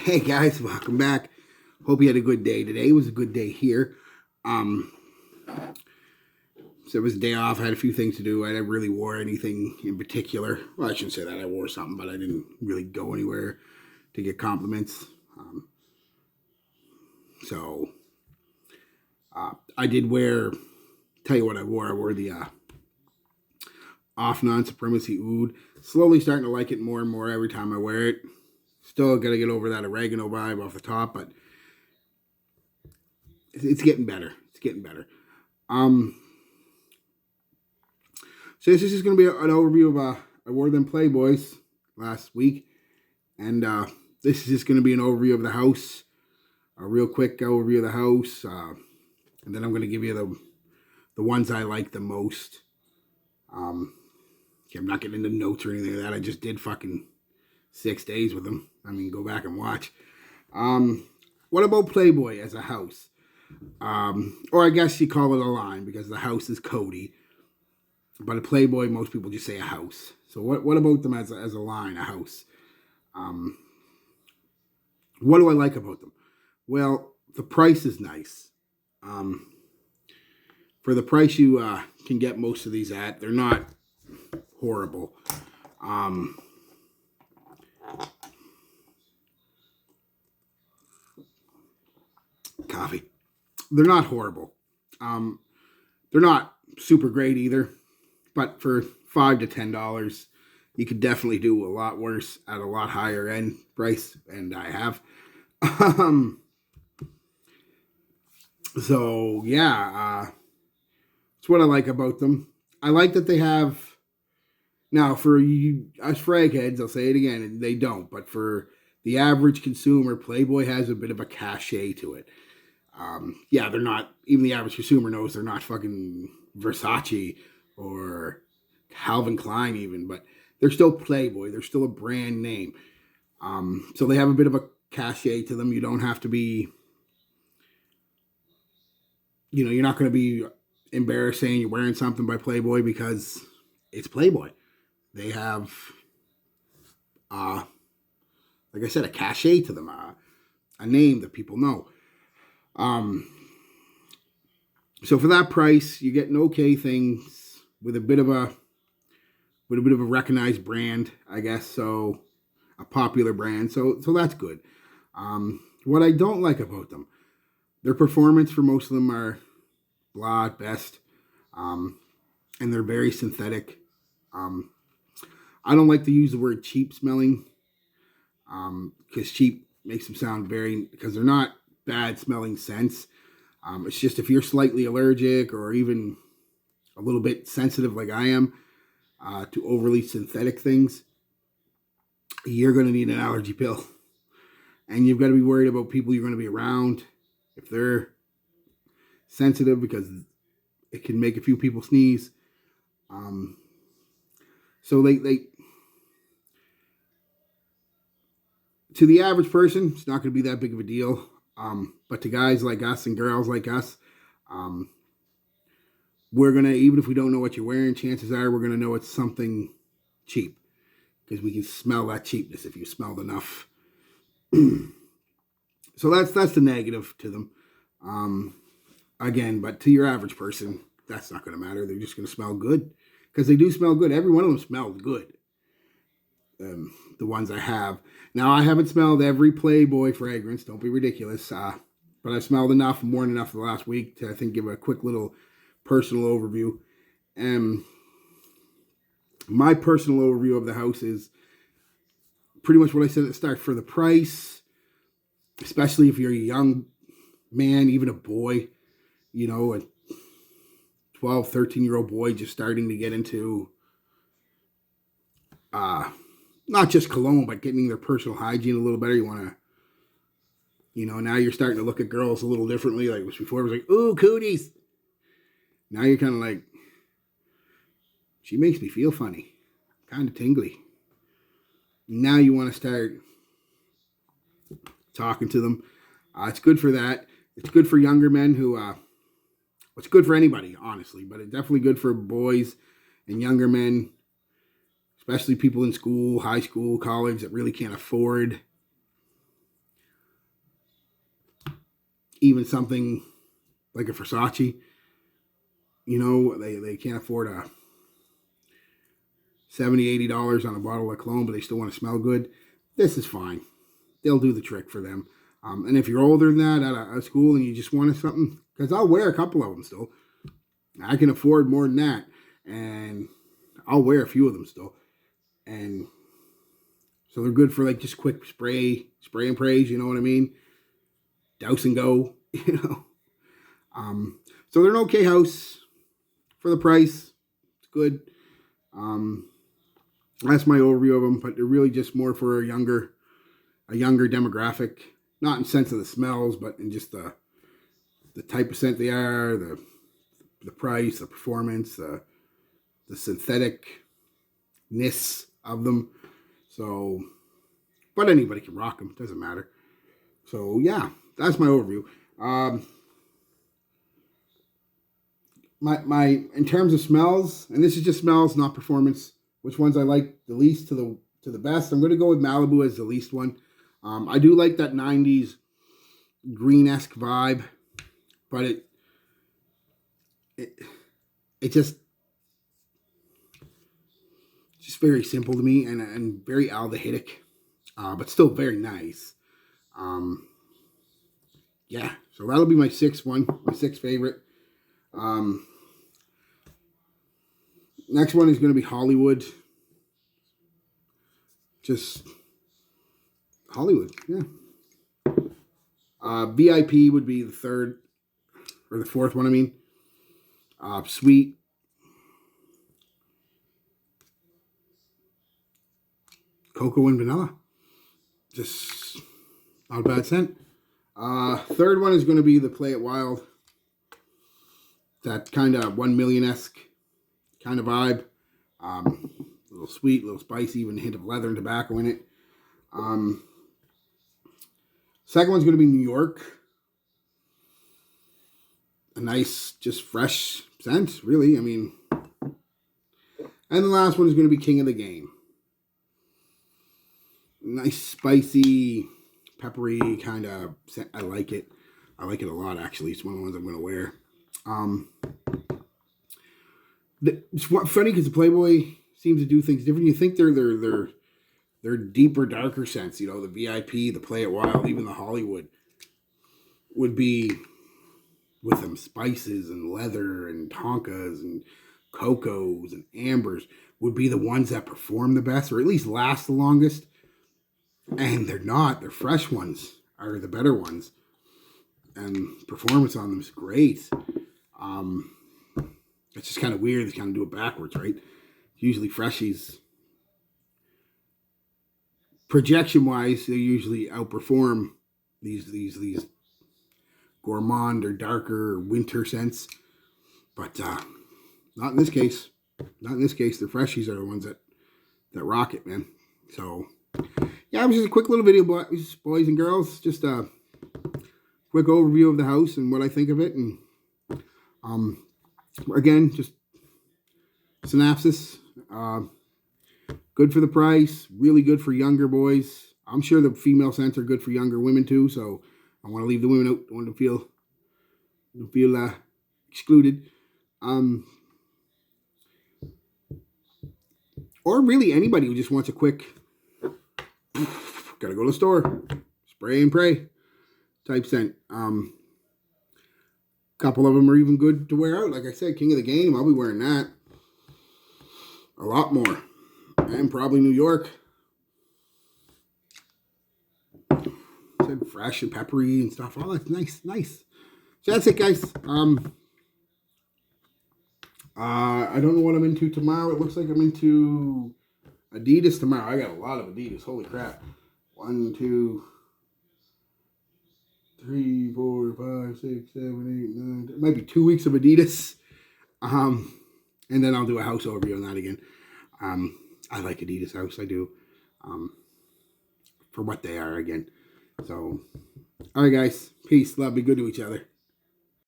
Hey guys, welcome back. Hope you had a good day today. It was a good day here. Um, so it was a day off. I had a few things to do. I didn't really wore anything in particular. Well, I shouldn't say that. I wore something, but I didn't really go anywhere to get compliments. So I did wear. Tell you what I wore. I wore the off non-supremacy oud. Slowly starting to like it more and more every time I wear it. Still got to get over that oregano vibe off the top, but it's getting better. It's getting better. Um, so this is just going to be an overview of I wore them Playboys last week, and this is just going to be an overview of the house, a real quick overview of the house, and then I'm going to give you the ones I like the most. Okay, I'm not getting into notes or anything like that. I just did fucking 6 days with them. I mean, go back and watch. What about Playboy as a house? Or I guess you call it a line because the house is Cody. But a Playboy, most people just say a house. So what about them as a line, a house? What do I like about them? Well, the price is nice. For the price you can get most of these at, they're not horrible. Coffee. They're not horrible. They're not super great either. But for $5 to $10, you could definitely do a lot worse at a lot higher end price, and I have. So yeah, that's what I like about them. I like that they have now for you us frag heads. I'll say it again, they don't. But for the average consumer, Playboy has a bit of a cachet to it. Yeah, they're not. Even the average consumer knows they're not fucking Versace or Calvin Klein, even, but they're still Playboy. They're still a brand name. So they have a bit of a cachet to them. You don't have to be, you're not going to be embarrassed saying you're wearing something by Playboy because it's Playboy. They have, like I said, a cachet to them, a name that people know. So for that price, you're getting okay things with a bit of a recognized brand, I guess. So a popular brand. So that's good. What I don't like about them, their performance for most of them are blah at best, and they're very synthetic. I don't like to use the word cheap smelling, because cheap makes them sound because they're not bad smelling scents. It's just if you're slightly allergic or even a little bit sensitive like I am to overly synthetic things, you're going to need an allergy pill. And you've got to be worried about people you're going to be around if they're sensitive, because it can make a few people sneeze. So they to the average person, it's not going to be that big of a deal. But to guys like us and girls like us, we're going to, even if we don't know what you're wearing, chances are we're going to know it's something cheap, because we can smell that cheapness if you smelled enough. So that's the negative to them. Again, but to your average person, that's not going to matter. They're just going to smell good, because they do smell good. Every one of them smells good. The ones I have. Now, I haven't smelled every Playboy fragrance. Don't be ridiculous. But I've smelled enough, more than enough the last week to, I think, give a quick little personal overview. And my personal overview of the house is pretty much what I said at the start. For the price, especially if you're a young man, even a boy, a 12, 13-year-old boy just starting to get into not just cologne, but getting their personal hygiene a little better. You want to, now you're starting to look at girls a little differently. Like before, it was like, ooh, cooties. Now you're kind of like, she makes me feel funny, kind of tingly. Now you want to start talking to them. It's good for that. It's good for younger men who, it's good for anybody, honestly, but it's definitely good for boys and younger men, especially people in school, high school, college, that really can't afford even something like a Versace. You know, they can't afford a $70, $80 on a bottle of cologne, but they still want to smell good. This is fine. They'll do the trick for them. And if you're older than that at a school and you just wanted something, because I'll wear a couple of them still. I can afford more than that. And I'll wear a few of them still. And so they're good for like just quick spray and praise, you know what I mean? Douse and go, you know. So they're an okay house for the price. It's good. That's my overview of them, but they're really just more for a younger demographic. Not in sense of the smells, but in just the type of scent they are, the price, the performance, the syntheticness of them. So, but anybody can rock them. Doesn't matter. So yeah, that's my overview. My in terms of smells, and this is just smells, not performance. Which ones I like the least to the best? I'm going to go with Malibu as the least one. I do like that 90s green-esque vibe, but it just very simple to me and very aldehydic, but still very nice. Yeah, so that'll be my sixth favorite. Next one is going to be Hollywood. Just Hollywood, yeah. VIP would be the third, or the fourth one, I mean. Sweet. Cocoa and vanilla. Just not a bad scent. Third one is going to be the Play It Wild. That kind of 1 Million-esque kind of vibe. A little sweet, a little spicy, even a hint of leather and tobacco in it. Second one's going to be New York. A nice, just fresh scent, really. I mean, and the last one is going to be King of the Game. Nice, spicy, peppery kind of scent. I like it. I like it a lot, actually. It's one of the ones I'm going to wear. It's funny because the Playboy seems to do things different. You think they're deeper, darker scents. You know, the VIP, the Play It Wild, even the Hollywood would be with them spices and leather and tonkas and cocos and ambers would be the ones that perform the best, or at least last the longest. And they're not. Their fresh ones are the better ones. And performance on them is great. It's just kind of weird to kind of do it backwards, right? Usually freshies, projection-wise, they usually outperform these gourmand or darker winter scents. But not in this case. Not in this case. The freshies are the ones that rock it, man. So, yeah, it was just a quick little video, boys and girls. Just a quick overview of the house and what I think of it. And, again, just synopsis. Good for the price. Really good for younger boys. I'm sure the female scents are good for younger women, too. So, I want to leave the women out. I want to feel excluded. Or really anybody who just wants a quick, gotta go to the store, spray and pray type scent. Couple of them are even good to wear out. Like I said, King of the Game, I'll be wearing that. A lot more. And probably New York. Said fresh and peppery and stuff. Oh, that's nice. So that's it, guys. I don't know what I'm into tomorrow. It looks like I'm into Adidas tomorrow. I got a lot of Adidas. Holy crap. 1, 2, 3, 4, 5, 6, 7, 8, 9. It might be 2 weeks of Adidas. And then I'll do a house overview on that again. I like Adidas house. I do. For what they are again. So, all right, guys. Peace. Love. Be good to each other.